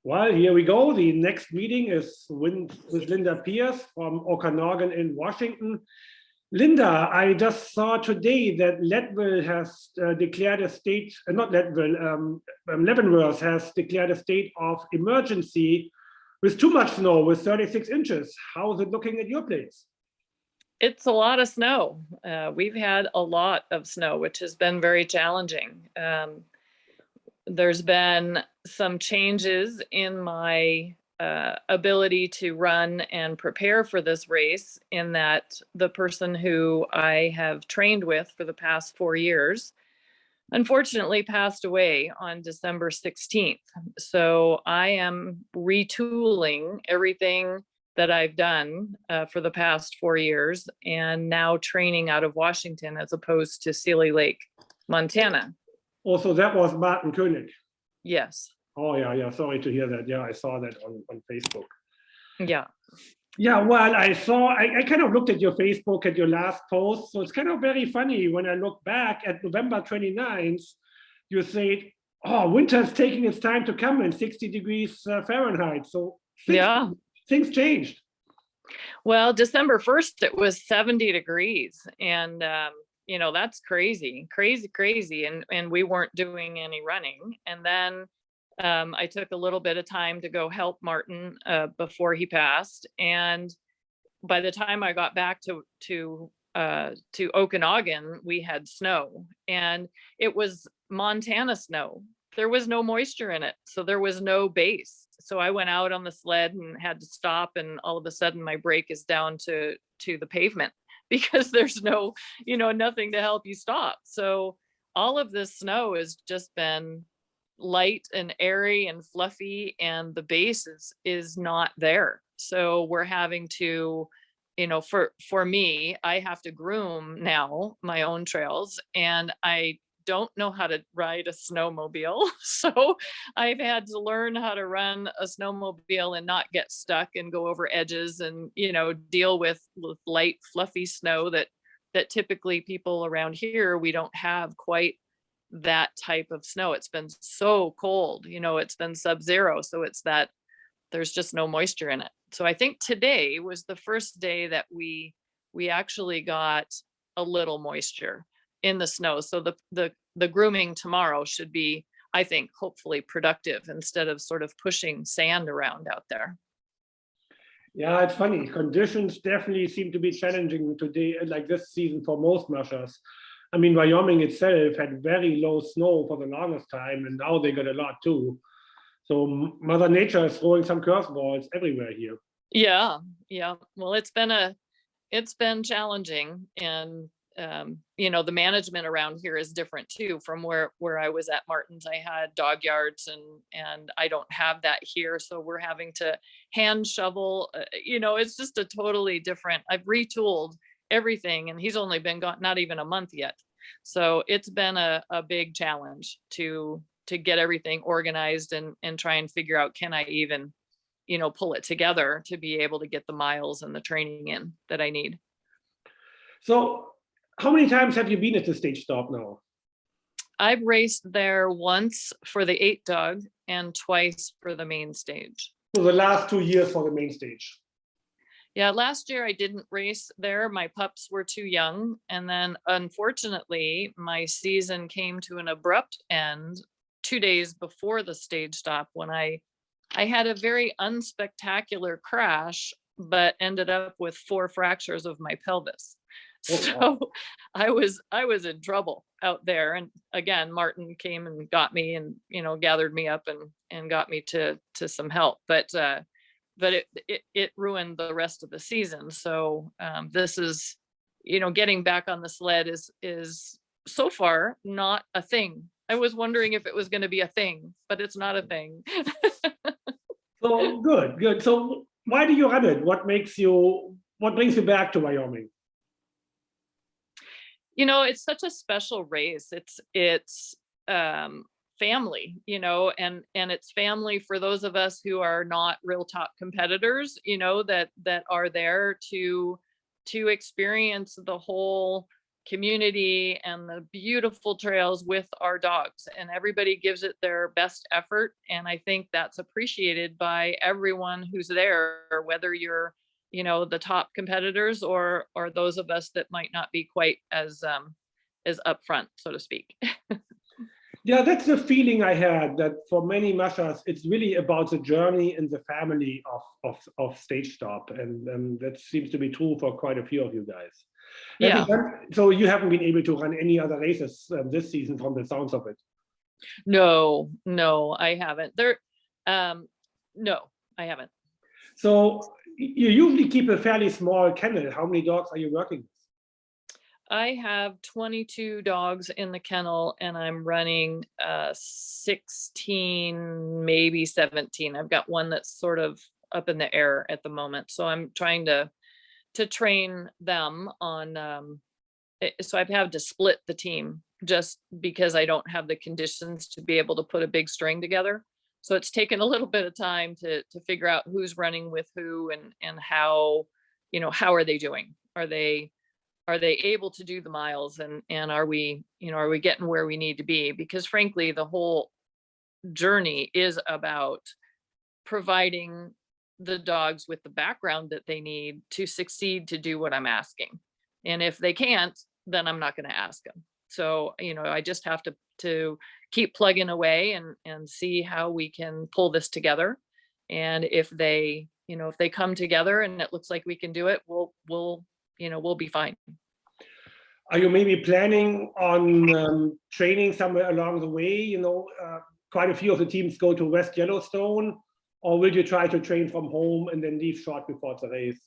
Well, here we go. The next meeting is with Linda Pierce from Okanagan in Washington. Linda, I just saw today that Leadville has declared a state, not Leadville, Leavenworth has declared a state of emergency with too much snow, with 36 inches. How is it looking at your place? It's a lot of snow. We've had a lot of snow, which has been very challenging. There's been some changes in my ability to run and prepare for this race, in that the person who I have trained with for the past 4 years unfortunately passed away on December 16th. So I am retooling everything that I've done for the past 4 years, and now training out of Washington as opposed to Sealy Lake, Montana. Also, that was Martin Koenig. Yes. Oh, yeah. Sorry to hear that. Yeah, I saw that on Facebook. Yeah. Yeah, well, I kind of looked at your Facebook at your last post. So it's kind of very funny when I look back at November 29th, you said, oh, winter's taking its time to come in 60 degrees Fahrenheit. So Yeah. Things changed. Well, December 1st, it was 70 degrees. And, that's crazy. And we weren't doing any running. And then I took a little bit of time to go help Martin before he passed. And by the time I got back to Okanagan, we had snow, and it was Montana snow. There was no moisture in it, so there was no base. So I went out on the sled and had to stop, and all of a sudden my brake is down to the pavement because there's nothing to help you stop. So all of this snow has just been light and airy and fluffy, and the base is not there. So we're having to, for me, I have to groom now my own trails, and I don't know how to ride a snowmobile. So I've had to learn how to run a snowmobile and not get stuck and go over edges and, deal with light, fluffy snow that typically people around here, we don't have quite that type of snow. It's been so cold, it's been sub-zero. So it's that there's just no moisture in it. So I think today was the first day that we actually got a little moisture in the snow. So the grooming tomorrow should be, I think, hopefully productive instead of sort of pushing sand around out there. Yeah, it's funny. Conditions definitely seem to be challenging today, like this season, for most mushers. I mean, Wyoming itself had very low snow for the longest time, and now they got a lot too. So Mother Nature is throwing some curveballs everywhere here. Yeah. Well, it's been challenging, and the management around here is different too. From where I was at Martin's, I had dog yards, and I don't have that here. So we're having to hand shovel. It's just a totally different. I've retooled everything, and he's only been gone not even a month yet. So it's been a big challenge to get everything organized and try and figure out, can I even pull it together to be able to get the miles and the training in that I need. So how many times have you been at the stage stop now? I've raced there once for the 8 dog and twice for the main stage. So the last 2 years for the main stage. Yeah, last year I didn't race there. My pups were too young. And then unfortunately, my season came to an abrupt end 2 days before the stage stop, when I had a very unspectacular crash, but ended up with 4 fractures of my pelvis. So I was in trouble out there. And again, Martin came and got me and, gathered me up and got me to some help. But it ruined the rest of the season. So this is, getting back on the sled is so far not a thing. I was wondering if it was going to be a thing, but it's not a thing. So good. So why do you run it? What brings you back to Wyoming? It's such a special race. It's family, and it's family for those of us who are not real top competitors, that are there to experience the whole community and the beautiful trails with our dogs, and everybody gives it their best effort. And I think that's appreciated by everyone who's there, whether you're, the top competitors or those of us that might not be quite as upfront, so to speak. Yeah, that's the feeling I had, that for many mushers, it's really about the journey and the family of Stage Stop. And that seems to be true for quite a few of you guys. Yeah. So you haven't been able to run any other races this season from the sounds of it? No, I haven't. No, I haven't. So you usually keep a fairly small kennel. How many dogs are you working with? I have 22 dogs in the kennel, and I'm running 16, maybe 17. I've got one that's sort of up in the air at the moment. So I'm trying to train them on so I've had to split the team just because I don't have the conditions to be able to put a big string together. So it's taken a little bit of time to figure out who's running with who, and how are they doing? Are they able to do the miles, and are we getting where we need to be? Because frankly, the whole journey is about providing the dogs with the background that they need to succeed to do what I'm asking. And if they can't, then I'm not going to ask them. So, I just have to keep plugging away and see how we can pull this together. And if they come together and it looks like we can do it, we'll be fine. Are you maybe planning on training somewhere along the way? Quite a few of the teams go to West Yellowstone, or will you try to train from home and then leave short before the race?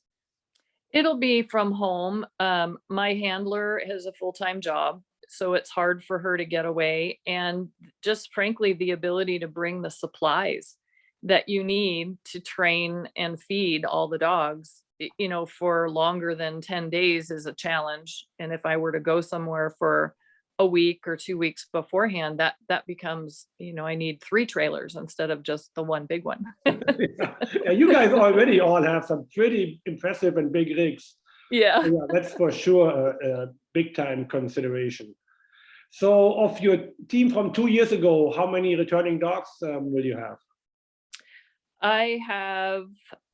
It'll be from home. My handler has a full-time job, so it's hard for her to get away. And just frankly, the ability to bring the supplies that you need to train and feed all the dogs, for longer than 10 days is a challenge. And if I were to go somewhere for a week or 2 weeks beforehand, that becomes, I need 3 trailers instead of just the one big one. Yeah, you guys already all have some pretty impressive and big rigs. Yeah. Yeah, that's for sure a big time consideration. So of your team from 2 years ago, how many returning dogs will you have? I have,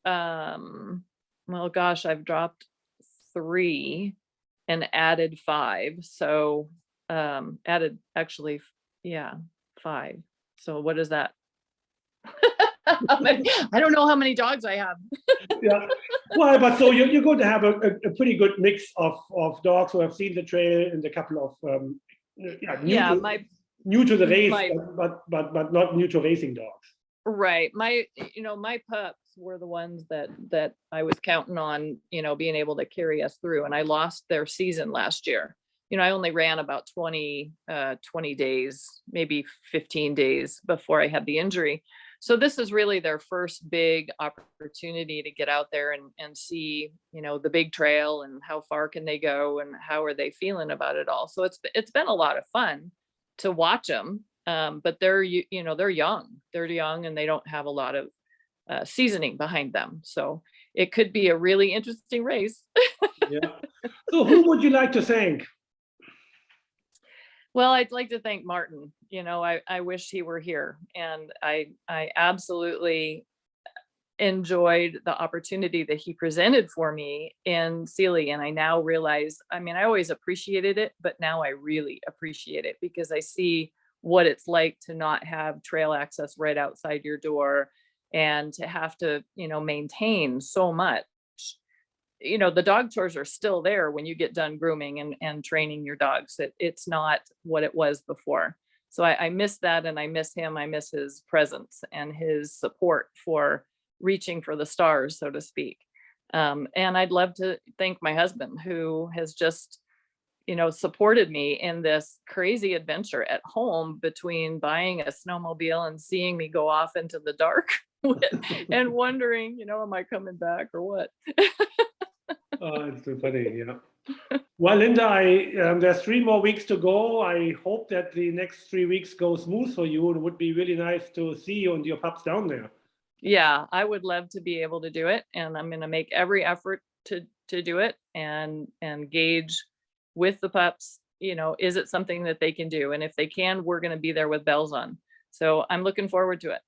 well, gosh, I've dropped 3 and added 5. So added actually, yeah, 5. So what is that? I don't know how many dogs I have. Yeah, well, but so you're going to have a pretty good mix of dogs who have seen the trail and a couple of new to the race, but not new to racing dogs. Right. My pups were the ones that I was counting on, being able to carry us through. And I lost their season last year. I only ran about 20 days, maybe 15 days before I had the injury. So this is really their first big opportunity to get out there and see, the big trail, and how far can they go, and how are they feeling about it all. So it's been a lot of fun to watch them. But they're young, and they don't have a lot of seasoning behind them. So it could be a really interesting race. Yeah. So who would you like to thank? Well, I'd like to thank Martin. I wish he were here, and I absolutely enjoyed the opportunity that he presented for me in Sealy. And I now realize, I always appreciated it, but now I really appreciate it, because I see what it's like to not have trail access right outside your door, and to have to, maintain so much. The dog tours are still there when you get done grooming and training your dogs. It's not what it was before. So I miss that, and I miss him. I miss his presence and his support for reaching for the stars, so to speak. And I'd love to thank my husband, who has just, supported me in this crazy adventure at home, between buying a snowmobile and seeing me go off into the dark and wondering, am I coming back or what? Oh, it's so funny, yeah. Well, Linda, there's 3 more weeks to go. I hope that the next 3 weeks go smooth for you. It would be really nice to see you and your pups down there. Yeah, I would love to be able to do it, and I'm going to make every effort to do it, and gauge with the pups. You know, is it something that they can do? And if they can, we're going to be there with bells on. So I'm looking forward to it.